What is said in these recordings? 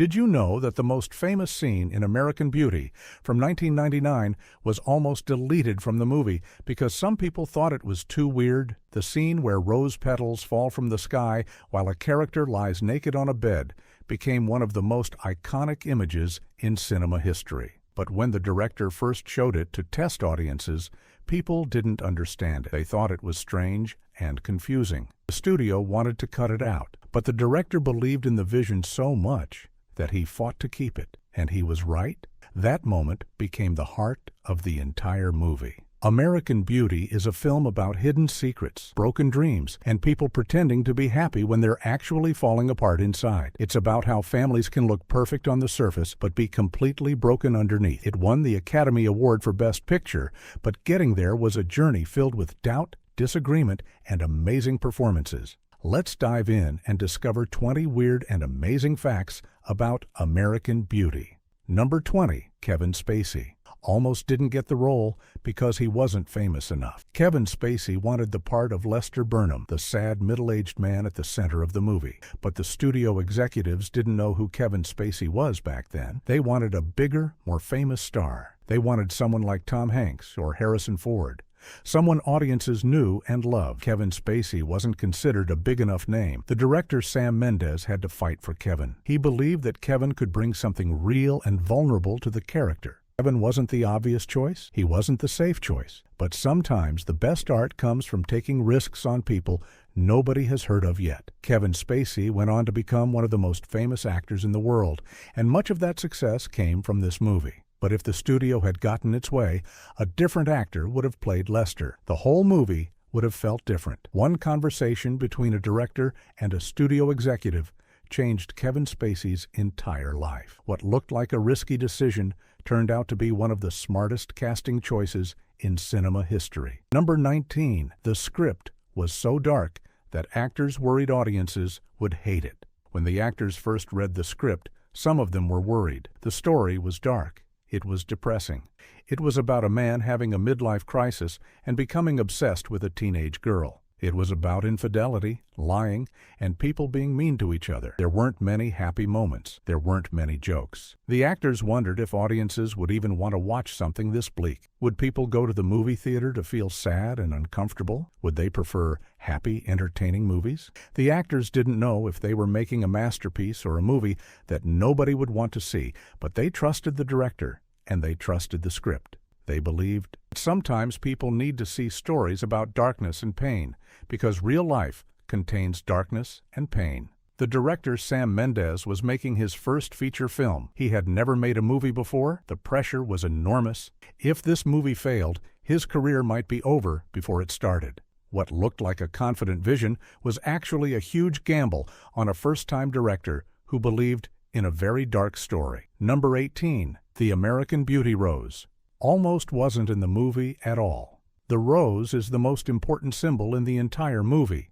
Did you know that the most famous scene in American Beauty from 1999 was almost deleted from the movie because some people thought it was too weird? The scene where rose petals fall from the sky while a character lies naked on a bed became one of the most iconic images in cinema history. But when the director first showed it to test audiences, people didn't understand it. They thought it was strange and confusing. The studio wanted to cut it out, but the director believed in the vision so much that he fought to keep it, and he was right. That moment became the heart of the entire movie. American Beauty is a film about hidden secrets, broken dreams, and people pretending to be happy when they're actually falling apart inside. It's about how families can look perfect on the surface but be completely broken underneath. It won the Academy Award for Best Picture, but getting there was a journey filled with doubt, disagreement, and amazing performances. Let's dive in and discover 20 weird and amazing facts about American Beauty. Number 20. Kevin Spacey almost didn't get the role because he wasn't famous enough. Kevin Spacey wanted the part of Lester Burnham, the sad middle-aged man at the center of the movie. But the studio executives didn't know who Kevin Spacey was back then. They wanted a bigger, more famous star. They wanted someone like Tom Hanks or Harrison Ford, someone audiences knew and loved. Kevin Spacey wasn't considered a big enough name. The director Sam Mendes had to fight for Kevin. He believed that Kevin could bring something real and vulnerable to the character. Kevin wasn't the obvious choice. He wasn't the safe choice. But sometimes the best art comes from taking risks on people nobody has heard of yet. Kevin Spacey went on to become one of the most famous actors in the world, and much of that success came from this movie. But if the studio had gotten its way, a different actor would have played Lester. The whole movie would have felt different. One conversation between a director and a studio executive changed Kevin Spacey's entire life. What looked like a risky decision turned out to be one of the smartest casting choices in cinema history. Number 19. The script was so dark that actors worried audiences would hate it. When the actors first read the script, some of them were worried. The story was dark. It was depressing. It was about a man having a midlife crisis and becoming obsessed with a teenage girl. It was about infidelity, lying, and people being mean to each other. There weren't many happy moments. There weren't many jokes. The actors wondered if audiences would even want to watch something this bleak. Would people go to the movie theater to feel sad and uncomfortable? Would they prefer happy, entertaining movies? The actors didn't know if they were making a masterpiece or a movie that nobody would want to see, but they trusted the director and they trusted the script. They believed sometimes people need to see stories about darkness and pain because real life contains darkness and pain. The director Sam Mendes was making his first feature film. He had never made a movie before. The pressure was enormous. If this movie failed, his career might be over before it started. What looked like a confident vision was actually a huge gamble on a first-time director who believed in a very dark story. Number 18. The American Beauty Rose almost wasn't in the movie at all. The rose is the most important symbol in the entire movie.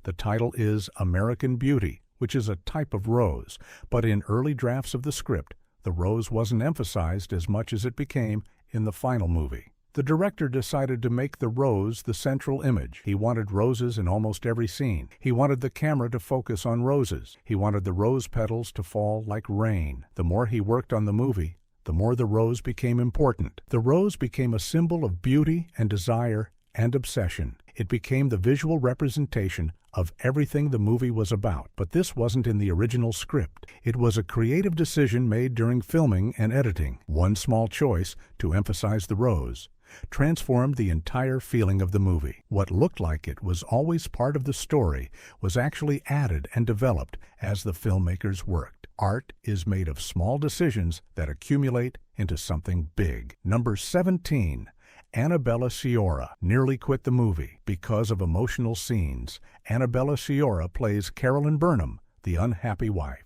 The title is American Beauty, which is a type of rose, but in early drafts of the script, the rose wasn't emphasized as much as it became in the final movie. The director decided to make the rose the central image. He wanted roses in almost every scene. He wanted the camera to focus on roses. He wanted the rose petals to fall like rain. The more he worked on the movie, the more the rose became important. The rose became a symbol of beauty and desire and obsession. It became the visual representation of everything the movie was about. But this wasn't in the original script. It was a creative decision made during filming and editing. One small choice to emphasize the rose transformed the entire feeling of the movie. What looked like it was always part of the story was actually added and developed as the filmmakers worked. Art is made of small decisions that accumulate into something big. Number 17. Annabella Sciorra nearly quit the movie because of emotional scenes. Annabella Sciorra plays Carolyn Burnham, the unhappy wife.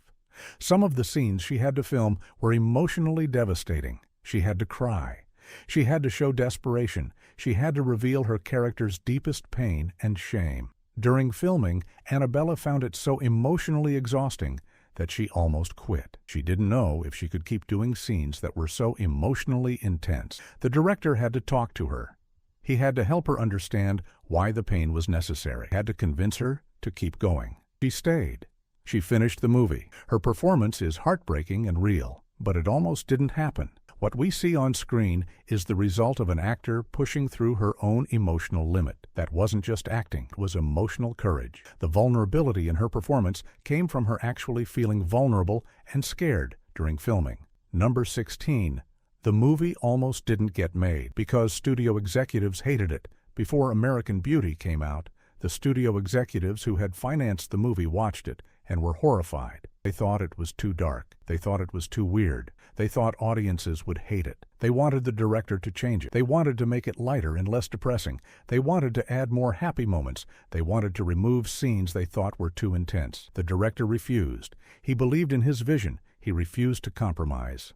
Some of the scenes she had to film were emotionally devastating. She had to cry. She had to show desperation. She had to reveal her character's deepest pain and shame. During filming, Annabella found it so emotionally exhausting that she almost quit. She didn't know if she could keep doing scenes that were so emotionally intense. The director had to talk to her. He had to help her understand why the pain was necessary. He had to convince her to keep going. She stayed. She finished the movie. Her performance is heartbreaking and real, but it almost didn't happen. What we see on screen is the result of an actor pushing through her own emotional limit. That wasn't just acting, it was emotional courage. The vulnerability in her performance came from her actually feeling vulnerable and scared during filming. Number 16. The movie almost didn't get made because studio executives hated it. Before American Beauty came out, the studio executives who had financed the movie watched it and were horrified. They thought it was too dark. They thought it was too weird. They thought audiences would hate it. They wanted the director to change it. They wanted to make it lighter and less depressing. They wanted to add more happy moments. They wanted to remove scenes they thought were too intense. The director refused. He believed in his vision. He refused to compromise.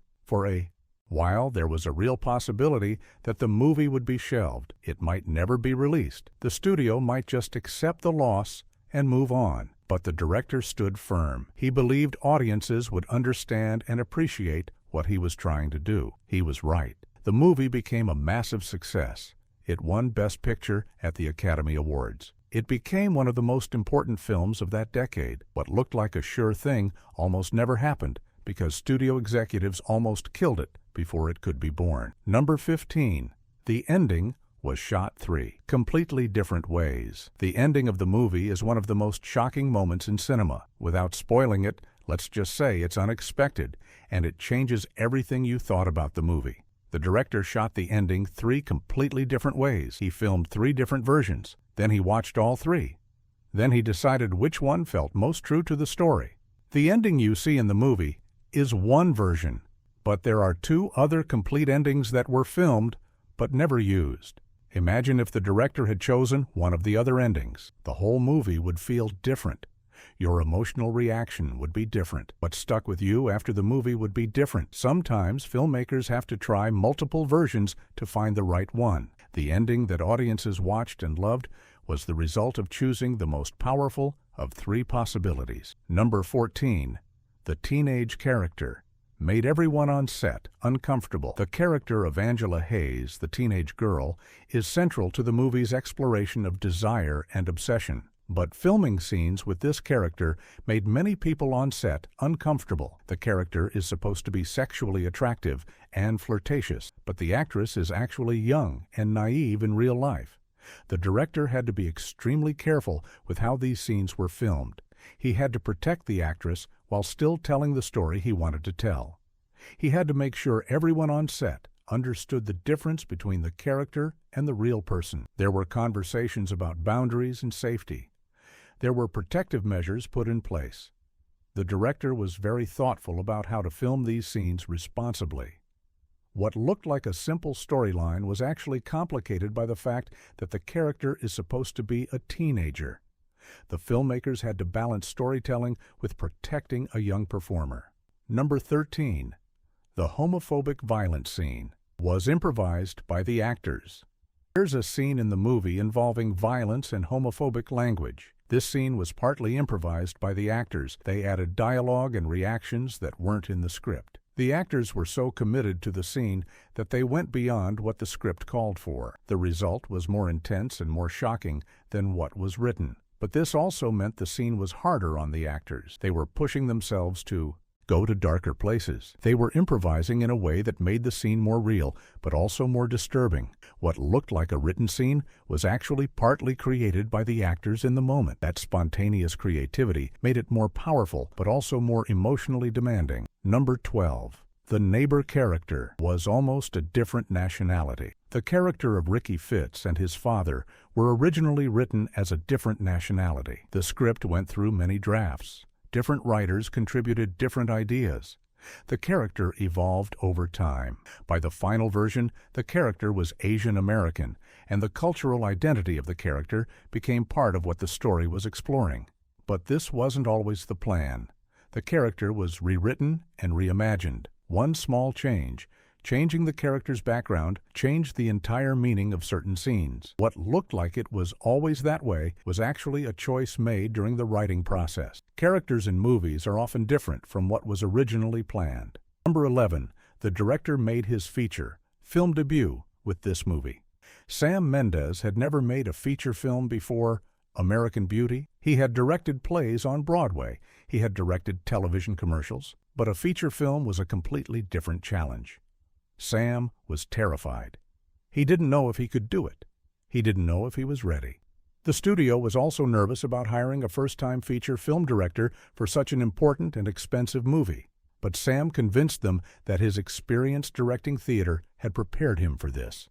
While there was a real possibility that the movie would be shelved, it might never be released. The studio might just accept the loss and move on. But the director stood firm. He believed audiences would understand and appreciate what he was trying to do. He was right. The movie became a massive success. It won Best Picture at the Academy Awards. It became one of the most important films of that decade. What looked like a sure thing almost never happened because studio executives almost killed it before it could be born. Number 15. The ending was shot 3 completely different ways. The ending of the movie is one of the most shocking moments in cinema. Without spoiling it, let's just say it's unexpected, and it changes everything you thought about the movie. The director shot the ending 3 completely different ways. He filmed 3 different versions. Then he watched all 3. Then he decided which one felt most true to the story. The ending you see in the movie is one version, but there are 2 other complete endings that were filmed but never used. Imagine if the director had chosen one of the other endings. The whole movie would feel different. Your emotional reaction would be different. What stuck with you after the movie would be different. Sometimes filmmakers have to try multiple versions to find the right one. The ending that audiences watched and loved was the result of choosing the most powerful of 3 possibilities. Number 14. The teenage character made everyone on set uncomfortable. The character of Angela Hayes, the teenage girl, is central to the movie's exploration of desire and obsession. But filming scenes with this character made many people on set uncomfortable. The character is supposed to be sexually attractive and flirtatious, but the actress is actually young and naive in real life. The director had to be extremely careful with how these scenes were filmed. He had to protect the actress while still telling the story he wanted to tell. He had to make sure everyone on set understood the difference between the character and the real person. There were conversations about boundaries and safety. There were protective measures put in place. The director was very thoughtful about how to film these scenes responsibly. What looked like a simple storyline was actually complicated by the fact that the character is supposed to be a teenager. The filmmakers had to balance storytelling with protecting a young performer. Number 13. The homophobic violence scene was improvised by the actors. Here's a scene in the movie involving violence and homophobic language. This scene was partly improvised by the actors. They added dialogue and reactions that weren't in the script. The actors were so committed to the scene that they went beyond what the script called for. The result was more intense and more shocking than what was written. But this also meant the scene was harder on the actors. They were pushing themselves to go to darker places. They were improvising in a way that made the scene more real, but also more disturbing. What looked like a written scene was actually partly created by the actors in the moment. That spontaneous creativity made it more powerful, but also more emotionally demanding. Number 12. The neighbor character was almost a different nationality. The character of Ricky Fitz and his father were originally written as a different nationality. The script went through many drafts. Different writers contributed different ideas. The character evolved over time. By the final version, the character was Asian American, and the cultural identity of the character became part of what the story was exploring. But this wasn't always the plan. The character was rewritten and reimagined. One small change, changing the character's background, changed the entire meaning of certain scenes. What looked like it was always that way was actually a choice made during the writing process. Characters in movies are often different from what was originally planned. Number 11. The director made his feature film debut with this movie. Sam Mendes had never made a feature film before American Beauty. He had directed plays on Broadway. He had directed television commercials. But a feature film was a completely different challenge. Sam was terrified. He didn't know if he could do it. He didn't know if he was ready. The studio was also nervous about hiring a first-time feature film director for such an important and expensive movie. But Sam convinced them that his experience directing theater had prepared him for this.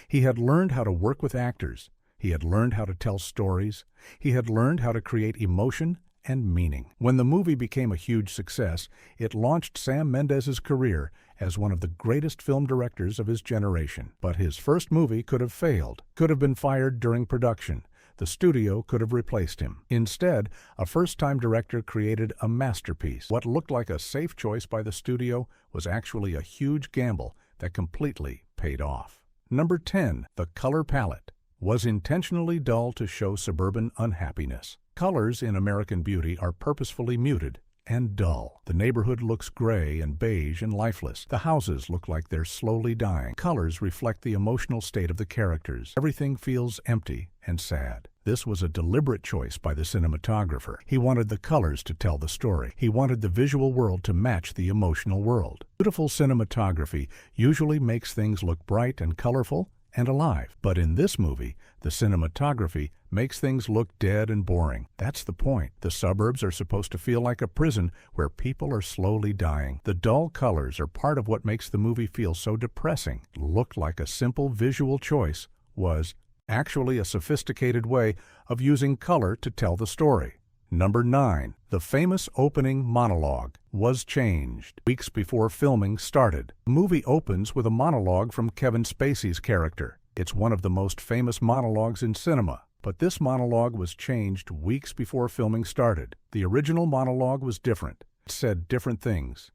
He had learned how to work with actors. He had learned how to tell stories. He had learned how to create emotion and meaning. When the movie became a huge success, it launched Sam Mendes's career as one of the greatest film directors of his generation. But his first movie could have failed, could have been fired during production. The studio could have replaced him. Instead, a first-time director created a masterpiece. What looked like a safe choice by the studio was actually a huge gamble that completely paid off. Number 10. The color palette was intentionally dull to show suburban unhappiness. Colors in American Beauty are purposefully muted and dull. The neighborhood looks gray and beige and lifeless. The houses look like they're slowly dying. Colors reflect the emotional state of the characters. Everything feels empty and sad. This was a deliberate choice by the cinematographer. He wanted the colors to tell the story. He wanted the visual world to match the emotional world. Beautiful cinematography usually makes things look bright and colorful and alive. But in this movie, the cinematography makes things look dead and boring. That's the point. The suburbs are supposed to feel like a prison where people are slowly dying. The dull colors are part of what makes the movie feel so depressing. Looked like a simple visual choice was actually a sophisticated way of using color to tell the story. Number 9. The famous opening monologue was changed weeks before filming started. The movie opens with a monologue from Kevin Spacey's character. It's one of the most famous monologues in cinema, but this monologue was changed weeks before filming started. The original monologue was different. It said different things.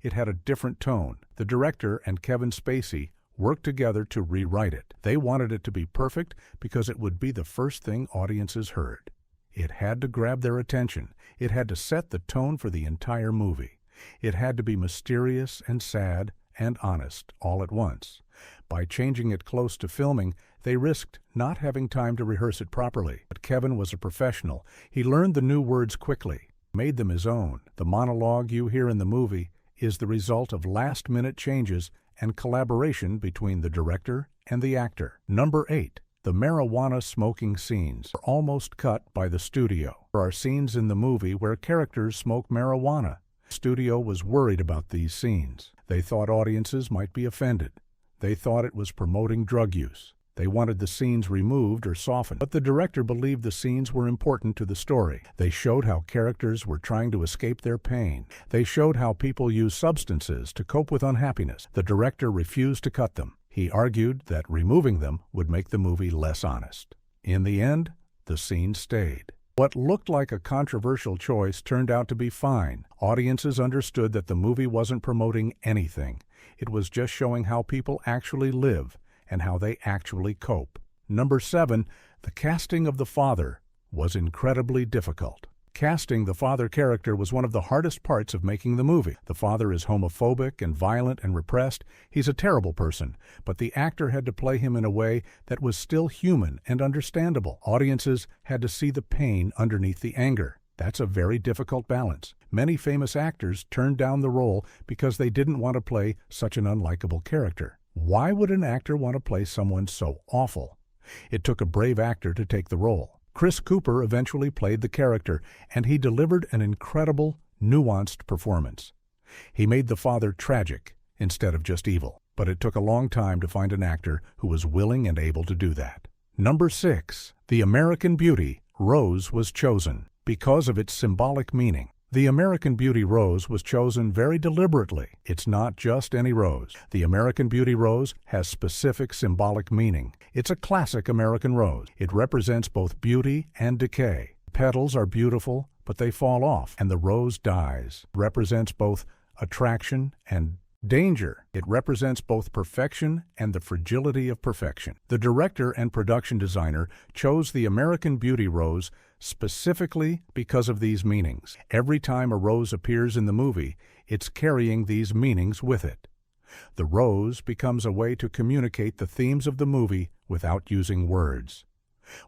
It had a different tone. The director and Kevin Spacey worked together to rewrite it. They wanted it to be perfect because it would be the first thing audiences heard. It had to grab their attention. It had to set the tone for the entire movie. It had to be mysterious and sad and honest all at once. By changing it close to filming, they risked not having time to rehearse it properly. But Kevin was a professional. He learned the new words quickly, made them his own. The monologue you hear in the movie is the result of last-minute changes and collaboration between the director and the actor. Number 8. The marijuana smoking scenes are almost cut by the studio. There are scenes in the movie where characters smoke marijuana. The studio was worried about these scenes. They thought audiences might be offended. They thought it was promoting drug use. They wanted the scenes removed or softened. But the director believed the scenes were important to the story. They showed how characters were trying to escape their pain. They showed how people use substances to cope with unhappiness. The director refused to cut them. He argued that removing them would make the movie less honest. In the end, the scene stayed. What looked like a controversial choice turned out to be fine. Audiences understood that the movie wasn't promoting anything. It was just showing how people actually live and how they actually cope. Number 7. The casting of the father was incredibly difficult. Casting the father character was one of the hardest parts of making the movie. The father is homophobic and violent and repressed. He's a terrible person, but the actor had to play him in a way that was still human and understandable. Audiences had to see the pain underneath the anger. That's a very difficult balance. Many famous actors turned down the role because they didn't want to play such an unlikable character. Why would an actor want to play someone so awful? It took a brave actor to take the role. Chris Cooper eventually played the character, and he delivered an incredible, nuanced performance. He made the father tragic instead of just evil, but it took a long time to find an actor who was willing and able to do that. Number 6. The American Beauty rose was chosen because of its symbolic meaning. The American Beauty rose was chosen very deliberately. It's not just any rose. The American Beauty rose has specific symbolic meaning. It's a classic American rose. It represents both beauty and decay. Petals are beautiful, but they fall off, and the rose dies. It represents both attraction and danger. It represents both perfection and the fragility of perfection. The director and production designer chose the American Beauty rose specifically because of these meanings. Every time a rose appears in the movie, it's carrying these meanings with it. The rose becomes a way to communicate the themes of the movie without using words.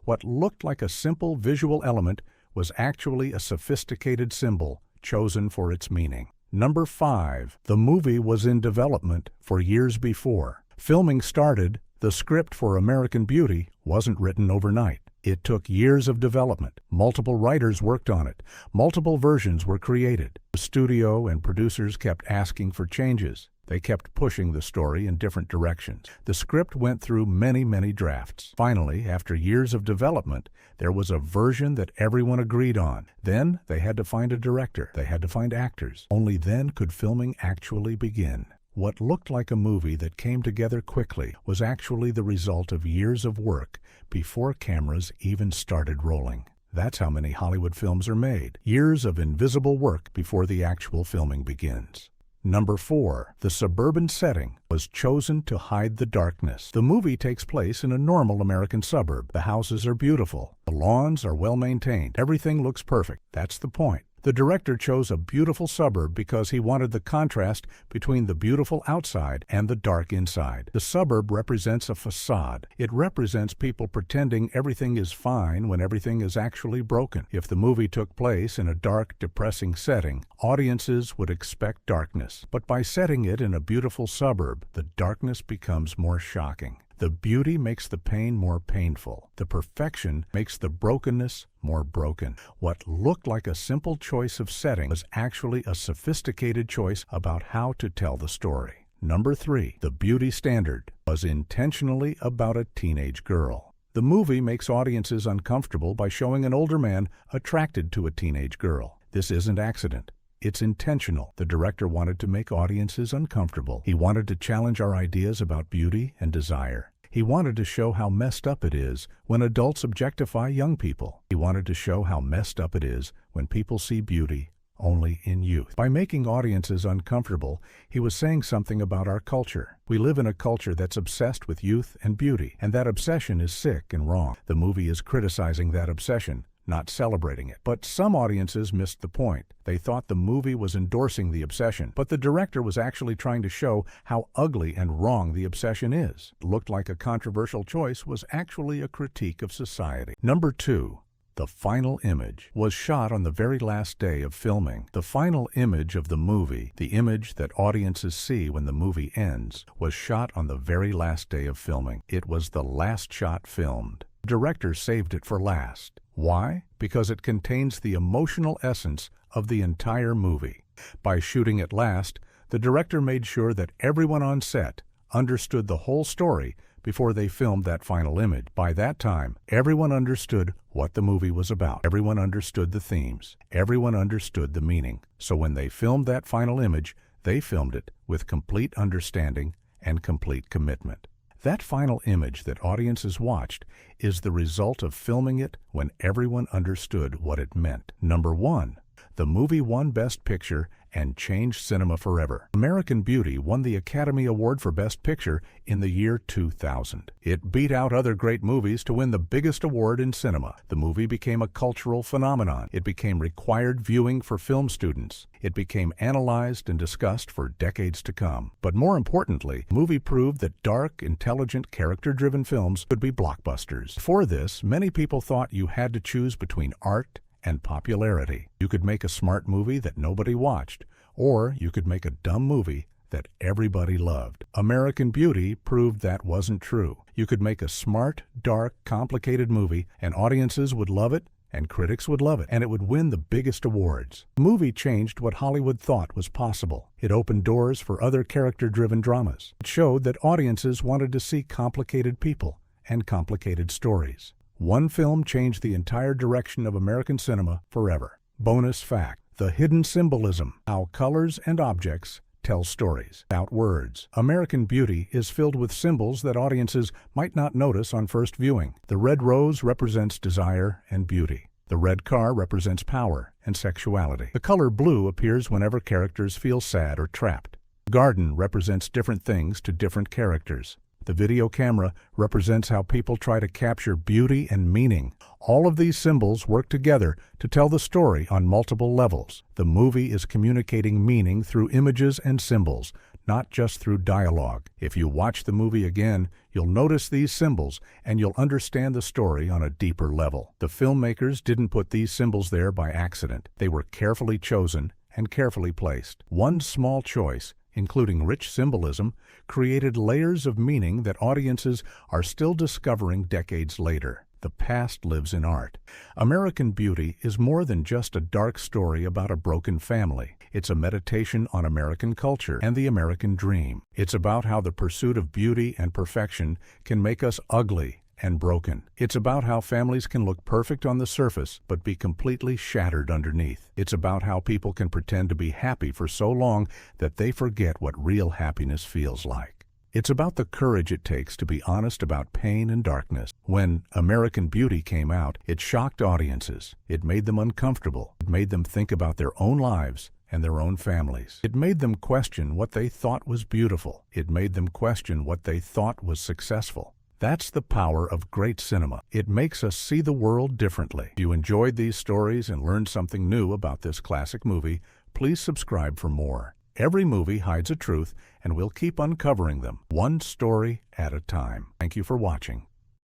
What looked like a simple visual element was actually a sophisticated symbol chosen for its meaning. Number 5. The movie was in development for years before. Filming started, the script for American Beauty wasn't written overnight. It took years of development. Multiple writers worked on it. Multiple versions were created. The studio and producers kept asking for changes. They kept pushing the story in different directions. The script went through many drafts. Finally, after years of development, there was a version that everyone agreed on. Then they had to find a director. They had to find actors. Only then could filming actually begin. What looked like a movie that came together quickly was actually the result of years of work before cameras even started rolling. That's how many Hollywood films are made. Years of invisible work before the actual filming begins. Number 4. The suburban setting was chosen to hide the darkness. The movie takes place in a normal American suburb. The houses are beautiful. The lawns are well maintained. Everything looks perfect. That's the point. The director chose a beautiful suburb because he wanted the contrast between the beautiful outside and the dark inside. The suburb represents a facade. It represents people pretending everything is fine when everything is actually broken. If the movie took place in a dark, depressing setting, audiences would expect darkness. But by setting it in a beautiful suburb, the darkness becomes more shocking. The beauty makes the pain more painful. The perfection makes the brokenness more broken. What looked like a simple choice of setting was actually a sophisticated choice about how to tell the story. Number 3. The beauty standard was intentionally about a teenage girl. The movie makes audiences uncomfortable by showing an older man attracted to a teenage girl. This isn't accident. It's intentional. The director wanted to make audiences uncomfortable. He wanted to challenge our ideas about beauty and desire. He wanted to show how messed up it is when adults objectify young people. He wanted to show how messed up it is when people see beauty only in youth. By making audiences uncomfortable, he was saying something about our culture. We live in a culture that's obsessed with youth and beauty, and that obsession is sick and wrong. The movie is criticizing that obsession, not celebrating it. But some audiences missed the point. They thought the movie was endorsing the obsession, but the director was actually trying to show how ugly and wrong the obsession is. It looked like a controversial choice was actually a critique of society. Number 2. The final image was shot on the very last day of filming. The final image of the movie, the image that audiences see when the movie ends, was shot on the very last day of filming. It was the last shot filmed. The director saved it for last. Why? Because it contains the emotional essence of the entire movie. By shooting it last, the director made sure that everyone on set understood the whole story before they filmed that final image. By that time, everyone understood what the movie was about. Everyone understood the themes. Everyone understood the meaning. So when they filmed that final image, they filmed it with complete understanding and complete commitment. That final image that audiences watched is the result of filming it when everyone understood what it meant. Number 1. The movie won Best Picture and changed cinema forever. American Beauty won the Academy Award for Best Picture in the year 2000. It beat out other great movies to win the biggest award in cinema. The movie became a cultural phenomenon. It became required viewing for film students. It became analyzed and discussed for decades to come. But more importantly, the movie proved that dark, intelligent, character-driven films could be blockbusters. For this, many people thought you had to choose between art and popularity. You could make a smart movie that nobody watched, or you could make a dumb movie that everybody loved. American Beauty proved that wasn't true. You could make a smart, dark, complicated movie, and audiences would love it, and critics would love it, and it would win the biggest awards. The movie changed what Hollywood thought was possible. It opened doors for other character-driven dramas. It showed that audiences wanted to see complicated people and complicated stories. One film changed the entire direction of American cinema forever. Bonus fact: the hidden symbolism, how colors and objects tell stories without words. American Beauty is filled with symbols that audiences might not notice on first viewing. The red rose represents desire and beauty. The red car represents power and sexuality. The color blue appears whenever characters feel sad or trapped. The garden represents different things to different characters. The video camera represents how people try to capture beauty and meaning. All of these symbols work together to tell the story on multiple levels. The movie is communicating meaning through images and symbols not just through dialogue. If you watch the movie again, you'll notice these symbols and you'll understand the story on a deeper level. The filmmakers didn't put these symbols there by accident. They were carefully chosen and carefully placed. One small choice, including rich symbolism, created layers of meaning that audiences are still discovering decades later. The past lives in art. American Beauty is more than just a dark story about a broken family. It's a meditation on American culture and the American dream. It's about how the pursuit of beauty and perfection can make us ugly and broken. It's about how families can look perfect on the surface but be completely shattered underneath. It's about how people can pretend to be happy for so long that they forget what real happiness feels like. It's about the courage it takes to be honest about pain and darkness. When American Beauty came out, it shocked audiences. It made them uncomfortable. It made them think about their own lives and their own families. It made them question what they thought was beautiful. It made them question what they thought was successful. That's the power of great cinema. It makes us see the world differently. If you enjoyed these stories and learned something new about this classic movie, please subscribe for more. Every movie hides a truth, and we'll keep uncovering them, one story at a time. Thank you for watching.